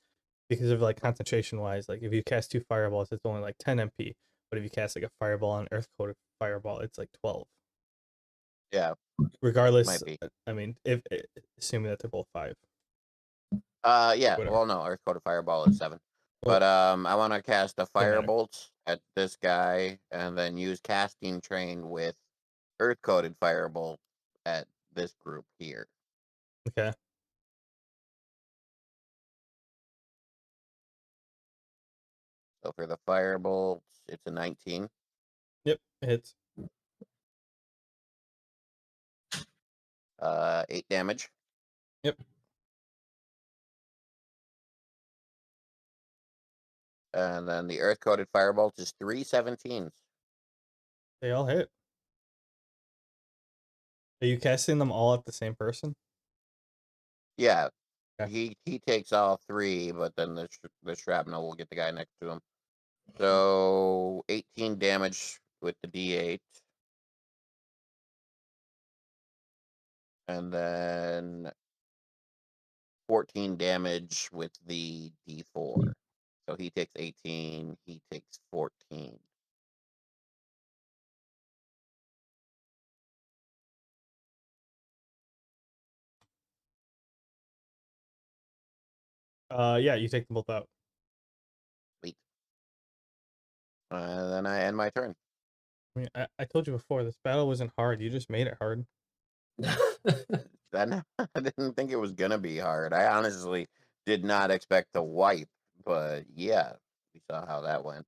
because of like concentration wise, like if you cast 2 fireballs, it's only like 10 MP. But if you cast like a fireball and earth coated fireball, it's like 12. Yeah, Regardless, might be. I mean, if assuming that they're both 5, Yeah. whatever. Well, no, Earth Code of Fireball is 7. Well, But I want to cast a doesn't matter. Firebolt at this guy, and then use Casting Train with Earth Coded Firebolt at this group here. Okay. So for the Firebolt, it's a 19. Yep, it hits. 8 damage. Yep, And then the Earth Coded Firebolt is 3 17s. they all hit. Are you casting them all at the same person? Yeah, Okay. he takes all 3, but then the shrapnel will get the guy next to him. So 18 damage with the D8. And then 14 damage with the D4. So he takes 18, he takes 14. Yeah, you take them both out. Sweet. And then I end my turn. I mean, I told you before, this battle wasn't hard. You just made it hard. Then I didn't think it was gonna be hard. I honestly did not expect to wipe, but yeah, we saw how that went.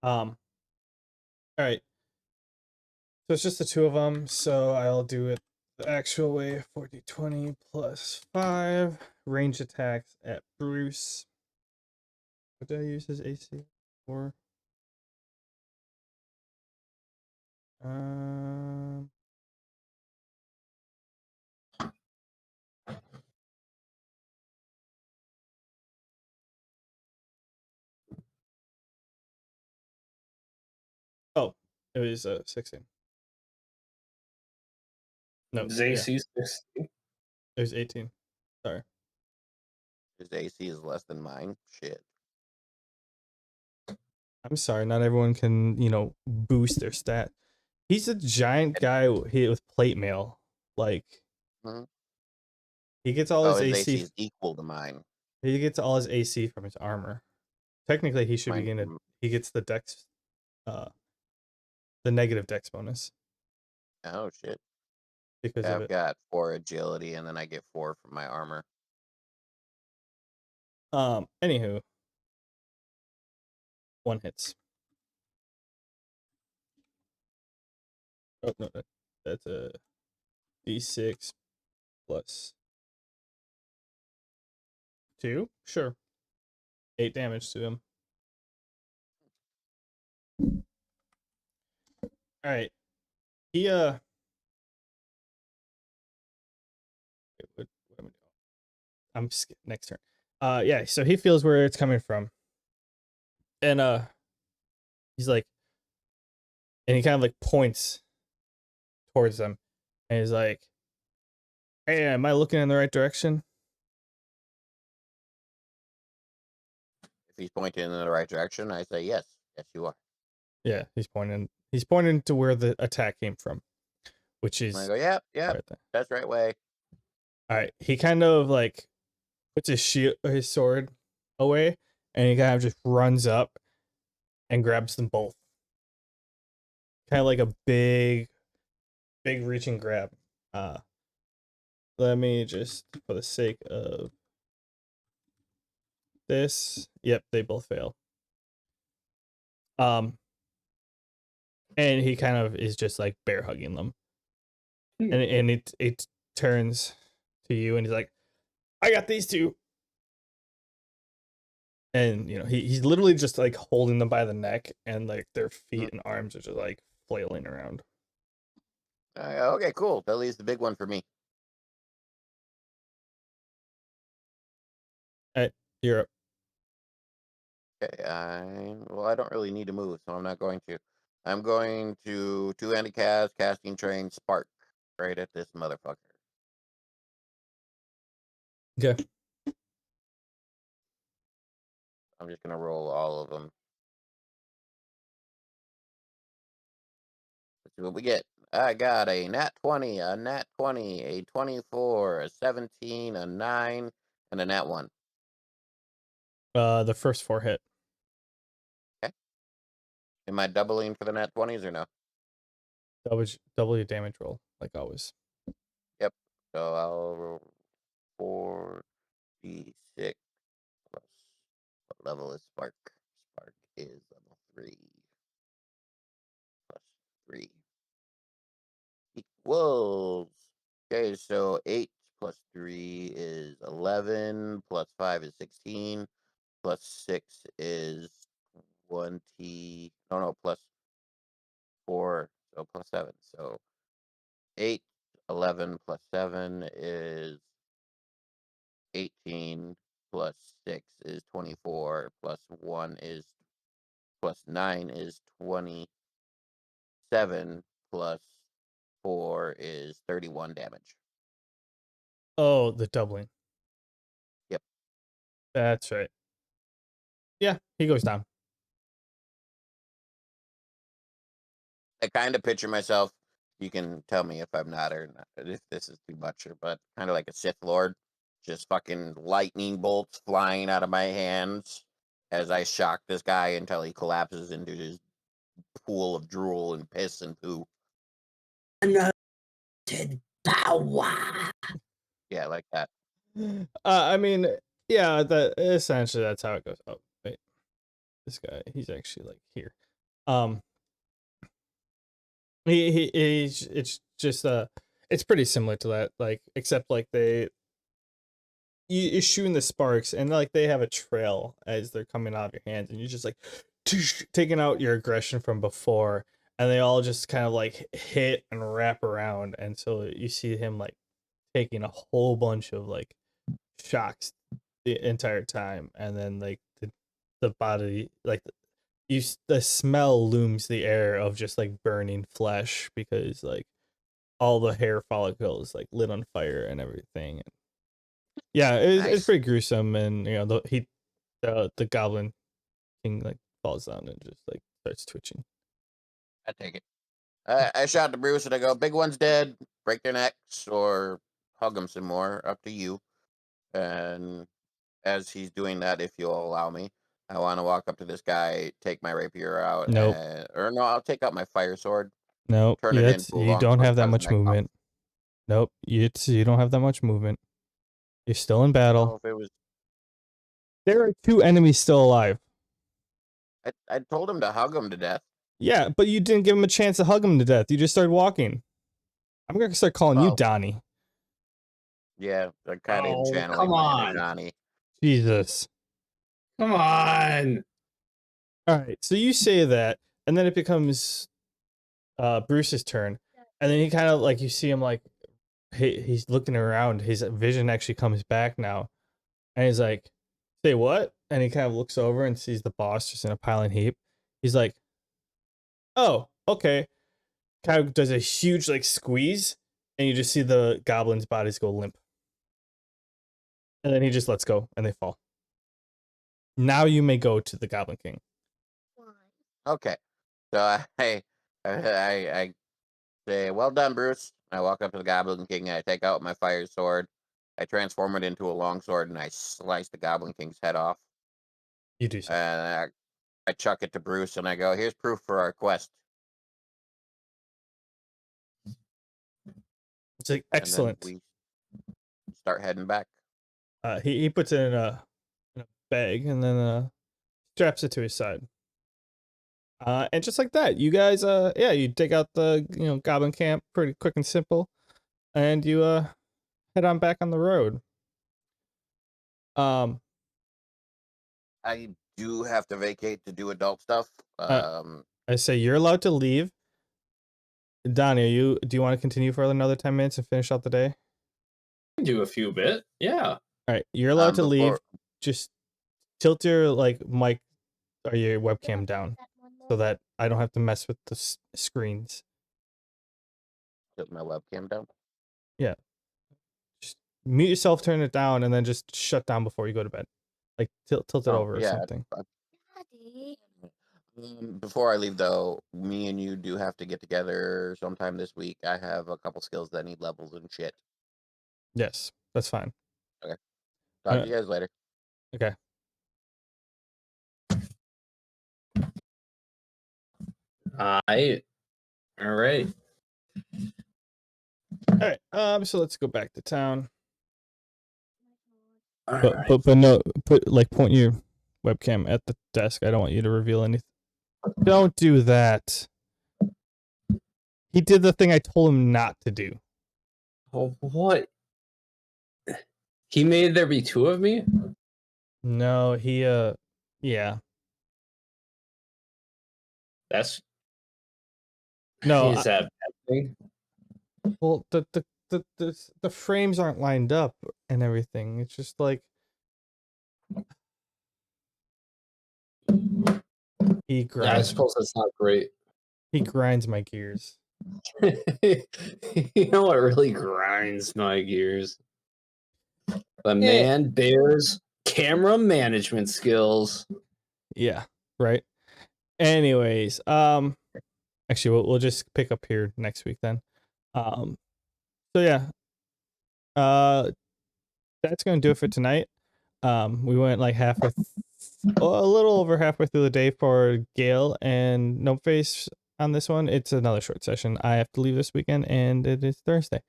All right. So it's just the 2 of them. So I'll do it the actual way: 40, 20 plus 5 range attacks at Bruce. What did I use his AC for? Um. Oh, it was 16. No, His yeah, AC 16. it was 18. Sorry. His AC is less than mine. Shit. I'm sorry, not everyone can, boost their stat. He's a giant guy with plate mail. Like, Mhm. he gets all Oh, his his AC. AC is equal to mine. He gets all his AC from his armor. Technically, he should Mine begin from- he gets the dex, the negative dex bonus Oh shit. because Yeah, of I've it. got 4 agility, and then I get 4 from my armor. Anywho, one hits. Oh no, that's a d6 plus 2. Sure, 8 damage to him. All right, he wait, what am I doing? I'm next turn. Yeah, so he feels where it's coming from, and he's like, and he kind of like points towards them, and he's like, "Hey, am I looking in the right direction?" If he's pointing in the right direction, I say yes. Yes, you are. Yeah, he's pointing. He's pointing to where the attack came from, which And I is go, yep, yep, right there. that's the right way. All right, he kind of like puts his sword away, and he kind of just runs up and grabs them both. Kind of like a big reaching grab. Uh, Let me just, for the sake of this, yep, they both fail. And he kind of is just like bear hugging them, and it turns to you, and he's like, "I got these two." And he's literally just like holding them by the neck, and like their feet and arms are just like flailing around. Okay, cool. That leaves the big one for me. All right, you're up. Okay, I don't really need to move, so I'm not going to. I'm going to two-handed cast, casting train, spark right at this motherfucker. Okay. I'm just gonna roll all of them. Let's see what we get. I got a nat 20, a nat 20, a 24, a 17, a 9, and a nat 1. The first 4 hit. Okay. Am I doubling for the nat 20s or no? Double your damage roll, like always. Yep. So I'll roll 4d6 plus. What level is Spark? Spark is level 3. Plus 3 equals. Okay, so 8 plus 3 is 11, plus 5 is 16, plus 6 is 20. No, plus 4, so plus 7. So 8, 11 plus 7 is 18, plus 6 is 24, plus 1 is, plus 9 is 27, plus 4 is 31 damage. Oh, the doubling. Yep. That's right. Yeah, he goes down. I kind of picture myself. You can tell me if I'm not or not, if this is too much, but kind of like a Sith Lord, just fucking lightning bolts flying out of my hands as I shock this guy until he collapses into his pool of drool and piss and poo. Unlimited power. Yeah, like that. I mean, yeah, that essentially that's how it goes. Oh, wait. This guy, he's actually like here. He's it's just it's pretty similar to that, like, except like you're shooting the sparks, and like they have a trail as they're coming out of your hands, and you're just like taking out your aggression from before, and they all just kind of like hit and wrap around, and so you see him like taking a whole bunch of like shocks the entire time, and then like the body, like, the smell looms the air of just like burning flesh, because like all the hair follicles like lit on fire and everything. And yeah, it's Nice. pretty gruesome. And you know, the goblin king like falls down and just like starts twitching. I take it. I shout to Bruce and I go, "Big one's dead. Break their necks or hug them some more. Up to you." And as he's doing that, if you'll allow me, I want to walk up to this guy, take my rapier out, Nope. or no, I'll take out my fire sword, Nope. turn it into a You long don't sword, have that cut his much neck off. movement. Nope. You don't have that much movement. You're still in battle. Oh, if it was, There are 2 enemies still alive. I told him to hug him to death. Yeah, but you didn't give him a chance to hug him to death. You just started walking. I'm gonna start calling you Oh. Donnie. Yeah, I kind of Oh, channeling come my on. inner Nani. Jesus. Come on. All right, so you say that, and then it becomes Bruce's turn, and then he kind of like you see him like he's looking around. His vision actually comes back now, and he's like, "Say what?" And he kind of looks over and sees the boss just in a pile and heap. He's like, "Oh, okay." Kind of does a huge like squeeze, and you just see the goblins' bodies go limp, and then he just lets go, and they fall. Now you may go to the Goblin King. Okay, so I say, "Well done, Bruce." I walk up to the Goblin King and I take out my fire sword. I transform it into a long sword and I slice the Goblin King's head off. You do so. And I chuck it to Bruce and I go, "Here's proof for our quest." It's like And excellent. then we start heading back. He puts it in a bag and then straps it to his side. And just like that, you guys yeah, you take out the goblin camp pretty quick and simple, and you head on back on the road. I do have to vacate to do adult stuff. I say you're allowed to leave. Donnie, do you want to continue for another 10 minutes and finish out the day? Do a few bit. Yeah. All right, you're allowed to leave. Before Just tilt your like mic or your webcam down so that I don't have to mess with the screens. Tilt my webcam down. Yeah. Just mute yourself, turn it down, and then just shut down before you go to bed. Like tilt it over or something. Before I leave, though, me and you do have to get together sometime this week. I have a couple skills that need levels and shit. Yes, that's fine. Talk to you guys later. Okay. All right. All right. So let's go back to town. But no, point your webcam at the desk. I don't want you to reveal anything. Don't do that. He did the thing I told him not to do. Oh, what? He made there be 2 of me? No, he yeah. That's No. Is that bad thing? Well, the frames aren't lined up and everything. It's just like he grinds. Yeah, I suppose that's not great. He grinds my gears. You know what really grinds my gears? The man bears camera management skills. Yeah, right. Anyways, actually we'll just pick up here next week then. So yeah. That's gonna do it for tonight. We went like halfway a little over halfway through the day for Gale and Gnomeface on this one. It's another short session. I have to leave this weekend and it is Thursday.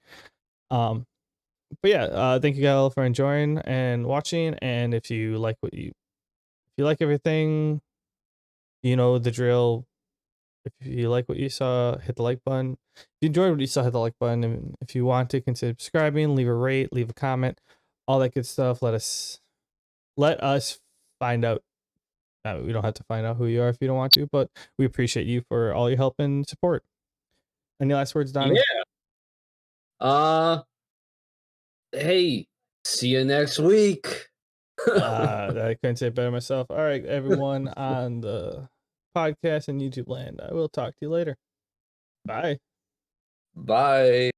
But yeah, thank you guys for enjoying and watching. And if you like if you like everything, you know the drill. If you like what you saw, hit the like button. If you enjoyed what you saw, hit the like button. And if you want to, consider subscribing, leave a rate, leave a comment, all that good stuff. Let us find out. We don't have to find out who you are if you don't want to, but we appreciate you for all your help and support. Any last words, Donnie? Yeah. Hey, see you next week. I couldn't say it better myself. All right, everyone on the podcast and YouTube land. I will talk to you later. Bye. Bye.